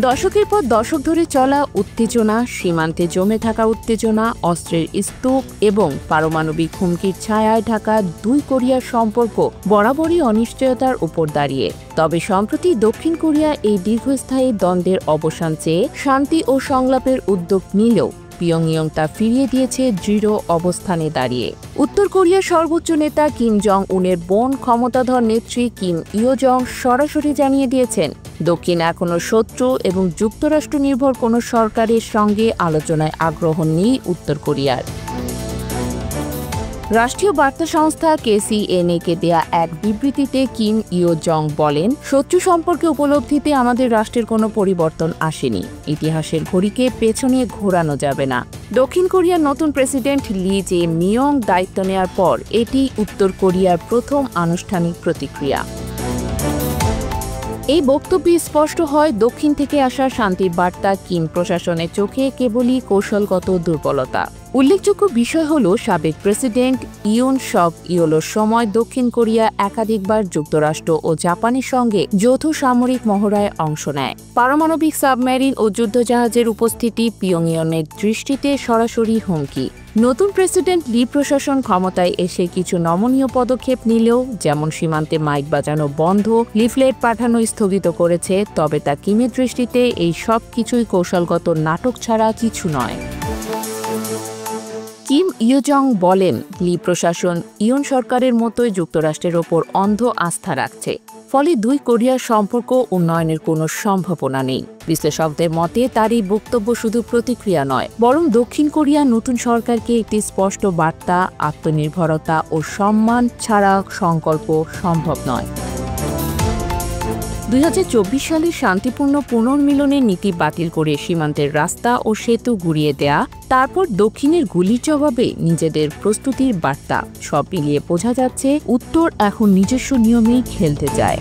দশকের পর দশক ধরে চলা উত্তেজনা, সীমান্তে জমে থাকা উত্তেজনা, অস্ত্রের স্তূপ এবং পারমাণবিক হুমকির ছায়ায় ঢাকা দুই কোরিয়ার সম্পর্ক বরাবরই অনিশ্চয়তার উপর দাঁড়িয়ে। তবে সম্প্রতি দক্ষিণ কোরিয়া এই দীর্ঘস্থায়ী দ্বন্দ্বের অবসান চেয়ে শান্তি ও সংলাপের উদ্যোগ নিলেও পিয়ংইয়ং তা ফিরিয়ে দিয়েছে দৃঢ় অবস্থানে দাঁড়িয়ে। উত্তর কোরিয়ার সর্বোচ্চ নেতা কিম জং উনের বোন ক্ষমতাধর নেত্রী কিম ইয় জং সরাসরি জানিয়ে দিয়েছেন, দক্ষিণ এখনও শত্রু এবং যুক্তরাষ্ট্র নির্ভর কোনো সরকারের সঙ্গে আলোচনায় আগ্রহ নেই উত্তর কোরিয়ার। রাষ্ট্রীয় বার্তা সংস্থা KCNA-কে দেয়া এক বিবৃতিতে কিম ইয় জং বলেন, শত্রু সম্পর্কে উপলব্ধিতে আমাদের রাষ্ট্রের কোনো পরিবর্তন আসেনি। ইতিহাসের ঘড়িকে পেছনে ঘোরানো যাবে না। দক্ষিণ কোরিয়ার নতুন প্রেসিডেন্ট লি জে মিয়ং দায়িত্ব নেওয়ার পর এটি উত্তর কোরিয়ার প্রথম আনুষ্ঠানিক প্রতিক্রিয়া। এই বক্তব্যে স্পষ্ট হয়, দক্ষিণ থেকে আসা শান্তির বার্তা কিম প্রশাসনের চোখে কেবলই কৌশলগত দুর্বলতা। উল্লেখযোগ্য বিষয় হল, সাবেক প্রেসিডেন্ট ইয়ুন সক ইয়োলোর সময় দক্ষিণ কোরিয়া একাধিকবার যুক্তরাষ্ট্র ও জাপানের সঙ্গে যৌথ সামরিক মহড়ায় অংশ নেয়। পারমাণবিক সাবমেরিন ও যুদ্ধজাহাজের উপস্থিতি পিয়ংইয়ংয়ের দৃষ্টিতে সরাসরি হুমকি। নতুন প্রেসিডেন্ট লি প্রশাসন ক্ষমতায় এসে কিছু নমনীয় পদক্ষেপ নিলেও, যেমন সীমান্তে মাইক বাজানো বন্ধ, লিফলেট পাঠানো স্থগিত করেছে, তবে তা কিমের দৃষ্টিতে এই সব কিছুই কৌশলগত নাটক ছাড়া কিছু নয়। কিম ইয় জং বলেন, লি প্রশাসন ইয়ুন সরকারের মতোই যুক্তরাষ্ট্রের ওপর অন্ধ আস্থা রাখছে। ফলে দুই কোরিয়ার সম্পর্ক উন্নয়নের কোনো সম্ভাবনা নেই। বিশ্লেষকদের মতে তার এই বক্তব্য শুধু প্রতিক্রিয়া নয়, বরং দক্ষিণ কোরিয়া নতুন সরকারকে একটি স্পষ্ট বার্তা, আত্মনির্ভরতা ও সম্মান ছাড়া সংকল্প সম্ভব নয়। 2024 সালে শান্তিপূর্ণ পুনর্মিলনের নীতি বাতিল করে সীমান্তের রাস্তা ও সেতু গুঁড়িয়ে দেয়া, তারপর দক্ষিণের গুলির জবাবে নিজেদের প্রস্তুতির বার্তা, সব মিলিয়ে বোঝা যাচ্ছে উত্তর এখন নিজস্ব নিয়মেই খেলতে চায়।